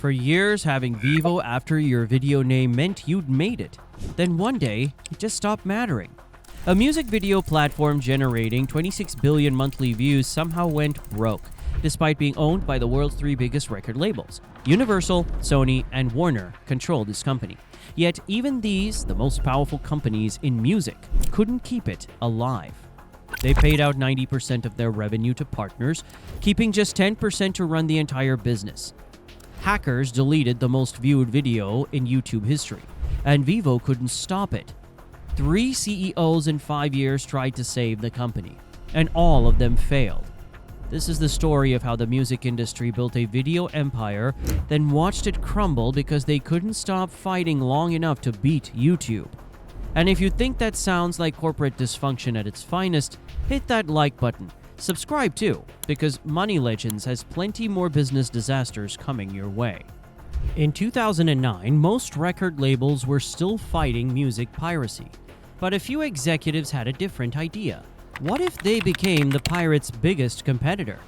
For years, having VEVO after your video name meant you'd made it. Then one day, it just stopped mattering. A music video platform generating 26 billion monthly views somehow went broke, despite being owned by the world's three biggest record labels. Universal, Sony, and Warner controlled this company. Yet even these, the most powerful companies in music, couldn't keep it alive. They paid out 90% of their revenue to partners, keeping just 10% to run the entire business. Hackers deleted the most viewed video in YouTube history, and VEVO couldn't stop it. 3 CEOs in 5 years tried to save the company, and all of them failed. This is the story of how the music industry built a video empire, then watched it crumble because they couldn't stop fighting long enough to beat YouTube. And if you think that sounds like corporate dysfunction at its finest, hit that like button. Subscribe too, because Money Legends has plenty more business disasters coming your way. In 2009, most record labels were still fighting music piracy, but a few executives had a different idea. What if they became the pirates' biggest competitor?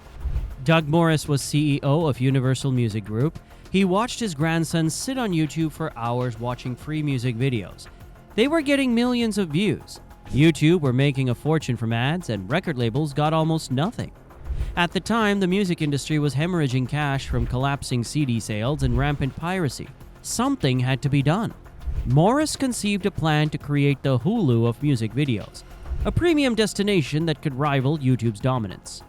Doug Morris was CEO of Universal Music Group. He watched his grandson sit on YouTube for hours watching free music videos. They were getting millions of views. YouTube were making a fortune from ads, and record labels got almost nothing. At the time, the music industry was hemorrhaging cash from collapsing CD sales and rampant piracy. Something had to be done. Morris conceived a plan to create the Hulu of music videos, a premium destination that could rival YouTube's dominance.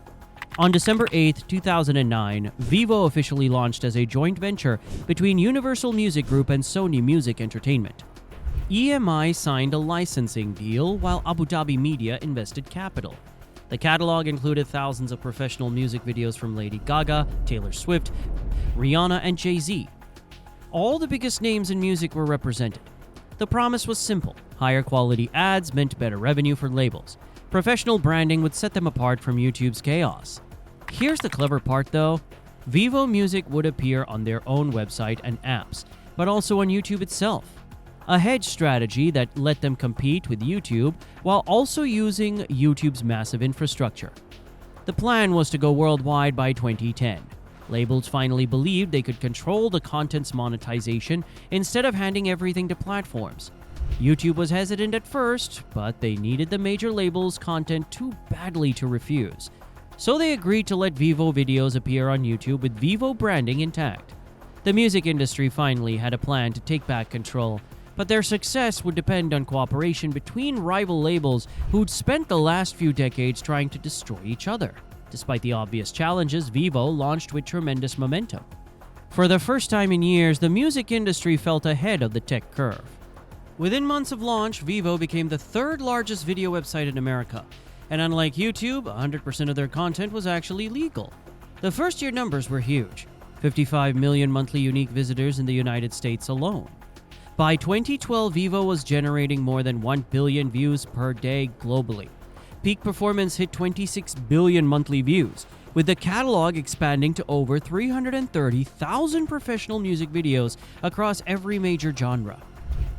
On December 8, 2009, VEVO officially launched as a joint venture between Universal Music Group and Sony Music Entertainment. EMI signed a licensing deal while Abu Dhabi Media invested capital. The catalog included thousands of professional music videos from Lady Gaga, Taylor Swift, Rihanna, and Jay-Z. All the biggest names in music were represented. The promise was simple. Higher quality ads meant better revenue for labels. Professional branding would set them apart from YouTube's chaos. Here's the clever part though. VEVO Music would appear on their own website and apps, but also on YouTube itself. A hedge strategy that let them compete with YouTube while also using YouTube's massive infrastructure. The plan was to go worldwide by 2010. Labels finally believed they could control the content's monetization instead of handing everything to platforms. YouTube was hesitant at first, but they needed the major labels' content too badly to refuse. So they agreed to let VEVO videos appear on YouTube with VEVO branding intact. The music industry finally had a plan to take back control, but their success would depend on cooperation between rival labels who'd spent the last few decades trying to destroy each other. Despite the obvious challenges, VEVO launched with tremendous momentum. For the first time in years, the music industry felt ahead of the tech curve. Within months of launch, VEVO became the third largest video website in America, and unlike YouTube, 100% of their content was actually legal. The first-year numbers were huge, 55 million monthly unique visitors in the United States alone. By 2012, VEVO was generating more than 1 billion views per day globally. Peak performance hit 26 billion monthly views, with the catalog expanding to over 330,000 professional music videos across every major genre.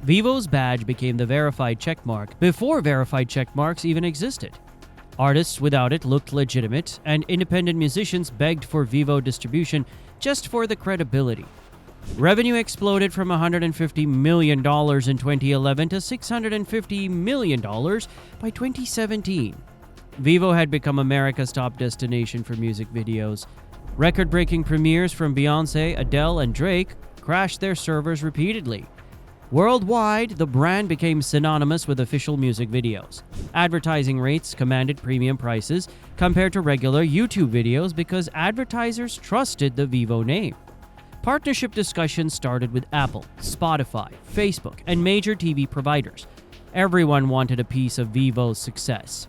VEVO's badge became the verified checkmark before verified checkmarks even existed. Artists without it looked legitimate, and independent musicians begged for VEVO distribution just for the credibility. Revenue exploded from $150 million in 2011 to $650 million by 2017. VEVO had become America's top destination for music videos. Record-breaking premieres from Beyoncé, Adele, and Drake crashed their servers repeatedly. Worldwide, the brand became synonymous with official music videos. Advertising rates commanded premium prices compared to regular YouTube videos because advertisers trusted the VEVO name. Partnership discussions started with Apple, Spotify, Facebook, and major TV providers. Everyone wanted a piece of VEVO's success.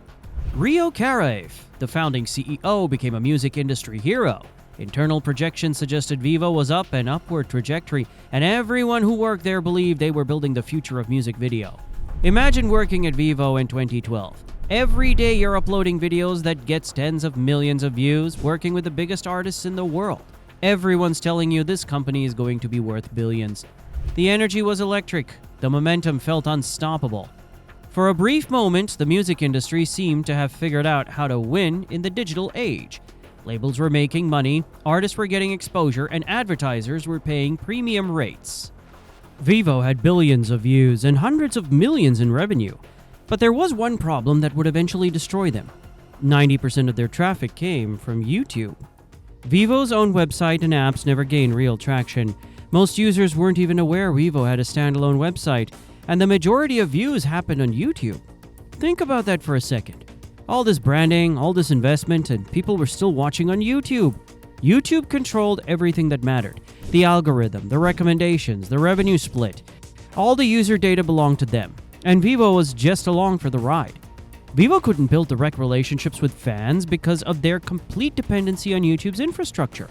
Rio Carafe, the founding CEO, became a music industry hero. Internal projections suggested VEVO was up an upward trajectory, and everyone who worked there believed they were building the future of music video. Imagine working at VEVO in 2012. Every day you're uploading videos that gets tens of millions of views, working with the biggest artists in the world. Everyone's telling you this company is going to be worth billions. The energy was electric. The momentum felt unstoppable. For a brief moment, the music industry seemed to have figured out how to win in the digital age. Labels were making money, artists were getting exposure, and advertisers were paying premium rates. VEVO had billions of views and hundreds of millions in revenue. But there was one problem that would eventually destroy them. 90% of their traffic came from YouTube. VEVO's own website and apps never gained real traction. Most users weren't even aware VEVO had a standalone website, and the majority of views happened on YouTube. Think about that for a second. All this branding, all this investment, and people were still watching on YouTube. YouTube controlled everything that mattered. The algorithm, the recommendations, the revenue split. All the user data belonged to them, and VEVO was just along for the ride. VEVO couldn't build direct relationships with fans because of their complete dependency on YouTube's infrastructure.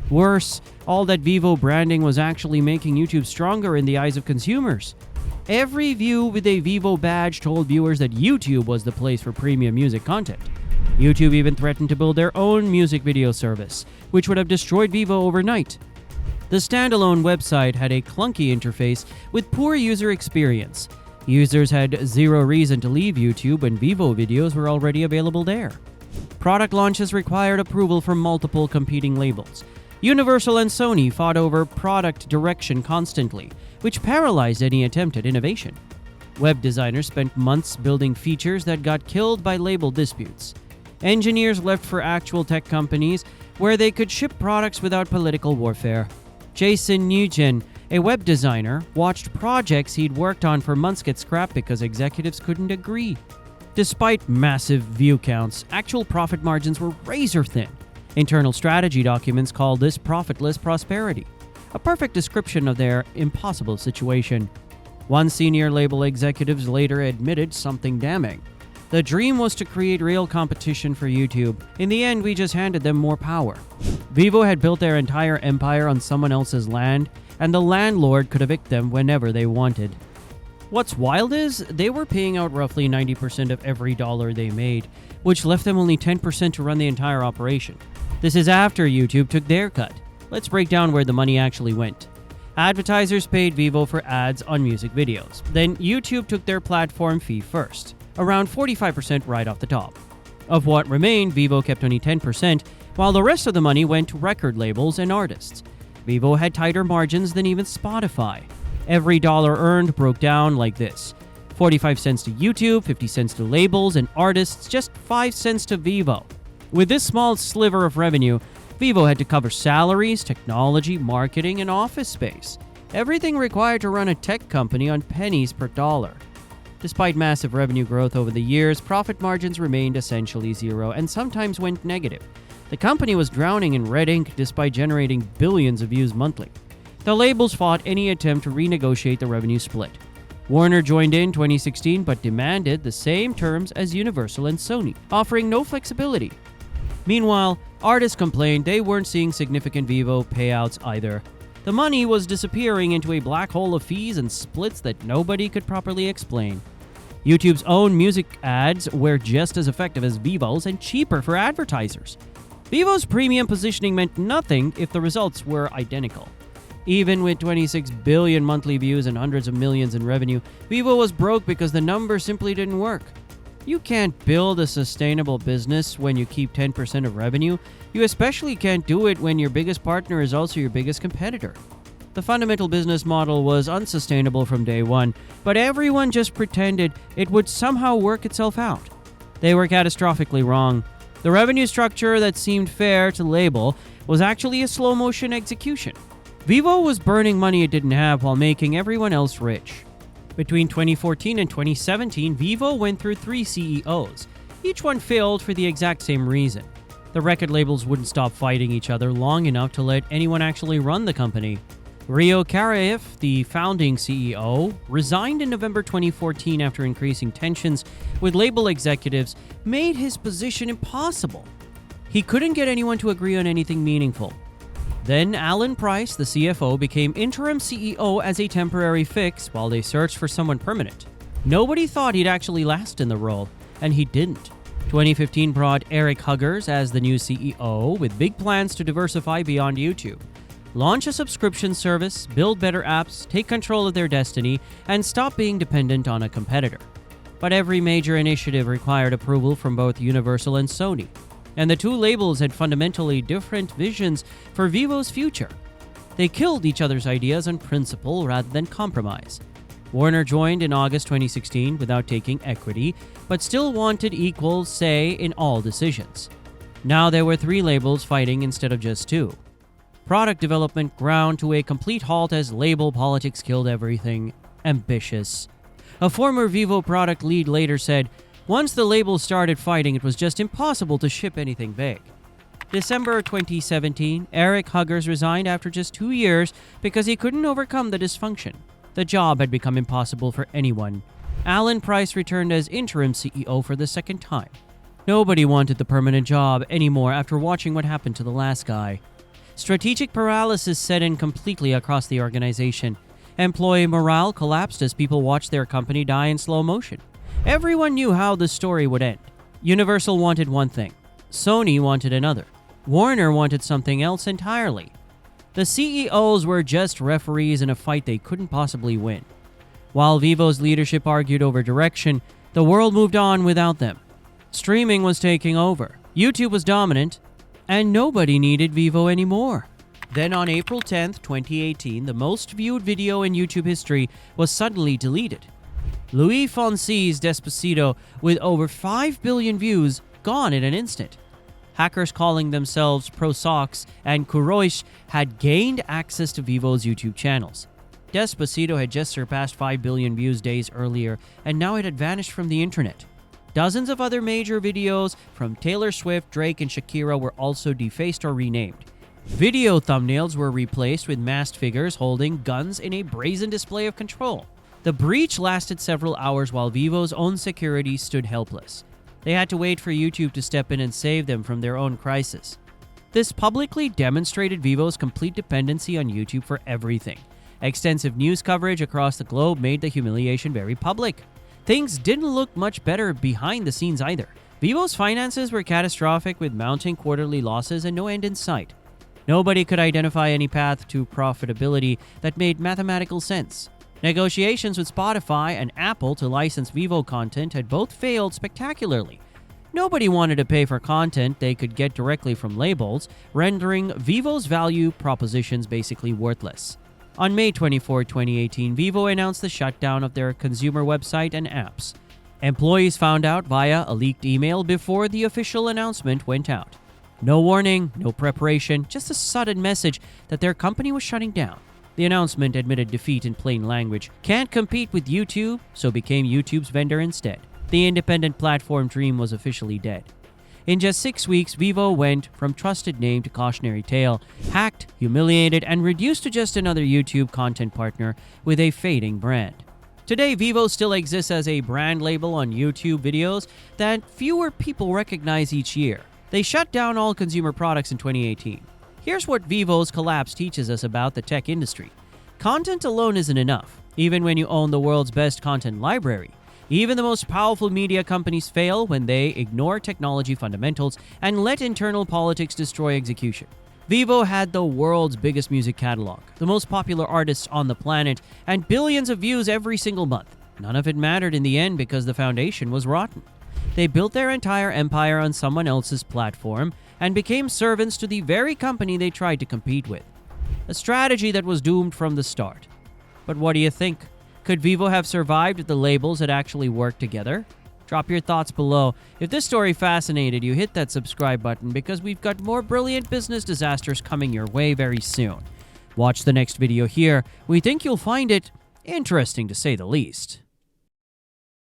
Worse, all that VEVO branding was actually making YouTube stronger in the eyes of consumers. Every view with a VEVO badge told viewers that YouTube was the place for premium music content. YouTube even threatened to build their own music video service, which would have destroyed VEVO overnight. The standalone website had a clunky interface with poor user experience. Users had zero reason to leave YouTube when VEVO videos were already available there. Product launches required approval from multiple competing labels. Universal and Sony fought over product direction constantly, which paralyzed any attempt at innovation. Web designers spent months building features that got killed by label disputes. Engineers left for actual tech companies where they could ship products without political warfare. Jason Nugent, a web designer, watched projects he'd worked on for months get scrapped because executives couldn't agree. Despite massive view counts, actual profit margins were razor thin. Internal strategy documents called this profitless prosperity, a perfect description of their impossible situation. One senior label executive later admitted something damning. The dream was to create real competition for YouTube. In the end, we just handed them more power. VEVO had built their entire empire on someone else's land, and the landlord could evict them whenever they wanted. What's wild is, they were paying out roughly 90% of every dollar they made, which left them only 10% to run the entire operation. This is after YouTube took their cut. Let's break down where the money actually went. Advertisers paid VEVO for ads on music videos. Then YouTube took their platform fee first, around 45% right off the top. Of what remained, VEVO kept only 10%, while the rest of the money went to record labels and artists. VEVO had tighter margins than even Spotify. Every dollar earned broke down like this: 45 cents to YouTube, 50 cents to labels and artists, just 5 cents to VEVO. With this small sliver of revenue, VEVO had to cover salaries, technology, marketing, and office space. Everything required to run a tech company on pennies per dollar. Despite massive revenue growth over the years, profit margins remained essentially zero and sometimes went negative. The company was drowning in red ink despite generating billions of views monthly. The labels fought any attempt to renegotiate the revenue split. Warner joined in 2016 but demanded the same terms as Universal and Sony, offering no flexibility. Meanwhile, artists complained they weren't seeing significant VEVO payouts either. The money was disappearing into a black hole of fees and splits that nobody could properly explain. YouTube's own music ads were just as effective as VEVO's and cheaper for advertisers. VEVO's premium positioning meant nothing if the results were identical. Even with 26 billion monthly views and hundreds of millions in revenue, VEVO was broke because the numbers simply didn't work. You can't build a sustainable business when you keep 10% of revenue. You especially can't do it when your biggest partner is also your biggest competitor. The fundamental business model was unsustainable from day one, but everyone just pretended it would somehow work itself out. They were catastrophically wrong. The revenue structure that seemed fair to label was actually a slow-motion execution. VEVO was burning money it didn't have while making everyone else rich. Between 2014 and 2017, VEVO went through 3 CEOs. Each one failed for the exact same reason. The record labels wouldn't stop fighting each other long enough to let anyone actually run the company. Rio Karaev, the founding CEO, resigned in November 2014 after increasing tensions with label executives made his position impossible. He couldn't get anyone to agree on anything meaningful. Then Alan Price, the CFO, became interim CEO as a temporary fix while they searched for someone permanent. Nobody thought he'd actually last in the role, and he didn't. 2015 brought Eric Huggers as the new CEO with big plans to diversify beyond YouTube, launch a subscription service, build better apps, take control of their destiny, and stop being dependent on a competitor. But every major initiative required approval from both Universal and Sony. and the two labels had fundamentally different visions for VEVO's future. They killed each other's ideas on principle rather than compromise. Warner joined in August 2016 without taking equity, but still wanted equal say in all decisions. Now there were three labels fighting instead of just two. Product development ground to a complete halt as label politics killed everything ambitious. A former VEVO product lead later said, "Once the labels started fighting, it was just impossible to ship anything big." December 2017, Eric Huggers resigned after just 2 years because he couldn't overcome the dysfunction. The job had become impossible for anyone. Alan Price returned as interim CEO for the second time. Nobody wanted the permanent job anymore after watching what happened to the last guy. Strategic paralysis set in completely across the organization. Employee morale collapsed as people watched their company die in slow motion. Everyone knew how the story would end. Universal wanted one thing. Sony wanted another. Warner wanted something else entirely. The CEOs were just referees in a fight they couldn't possibly win. While VEVO's leadership argued over direction, the world moved on without them. Streaming was taking over. YouTube was dominant, and nobody needed VEVO anymore. Then on April 10th, 2018, the most viewed video in YouTube history was suddenly deleted. Louis Fonsi's Despacito, with over 5 billion views, gone in an instant. Hackers calling themselves ProSox and Kuroish had gained access to VEVO's YouTube channels. Despacito had just surpassed 5 billion views days earlier, and now it had vanished from the internet. Dozens of other major videos from Taylor Swift, Drake, and Shakira were also defaced or renamed. Video thumbnails were replaced with masked figures holding guns in a brazen display of control. The breach lasted several hours while VEVO's own security stood helpless. They had to wait for YouTube to step in and save them from their own crisis. This publicly demonstrated VEVO's complete dependency on YouTube for everything. Extensive news coverage across the globe made the humiliation very public. Things didn't look much better behind the scenes either. VEVO's finances were catastrophic with mounting quarterly losses and no end in sight. Nobody could identify any path to profitability that made mathematical sense. Negotiations with Spotify and Apple to license VEVO content had both failed spectacularly. Nobody wanted to pay for content they could get directly from labels, rendering VEVO's value propositions basically worthless. On May 24, 2018, VEVO announced the shutdown of their consumer website and apps. Employees found out via a leaked email before the official announcement went out. No warning, no preparation, just a sudden message that their company was shutting down. The announcement admitted defeat in plain language. Can't compete with YouTube, so became YouTube's vendor instead. The independent platform dream was officially dead. In just 6 weeks, VEVO went from trusted name to cautionary tale, hacked, humiliated, and reduced to just another YouTube content partner with a fading brand. Today, VEVO still exists as a brand label on YouTube videos that fewer people recognize each year. They shut down all consumer products in 2018. Here's what VEVO's collapse teaches us about the tech industry. Content alone isn't enough, even when you own the world's best content library. Even the most powerful media companies fail when they ignore technology fundamentals and let internal politics destroy execution. VEVO had the world's biggest music catalog, the most popular artists on the planet, and billions of views every single month. None of it mattered in the end because the foundation was rotten. They built their entire empire on someone else's platform and became servants to the very company they tried to compete with. A strategy that was doomed from the start. But what do you think? Could VEVO have survived if the labels had actually worked together? Drop your thoughts below. If this story fascinated you, hit that subscribe button because we've got more brilliant business disasters coming your way very soon. Watch the next video here. We think you'll find it interesting to say the least.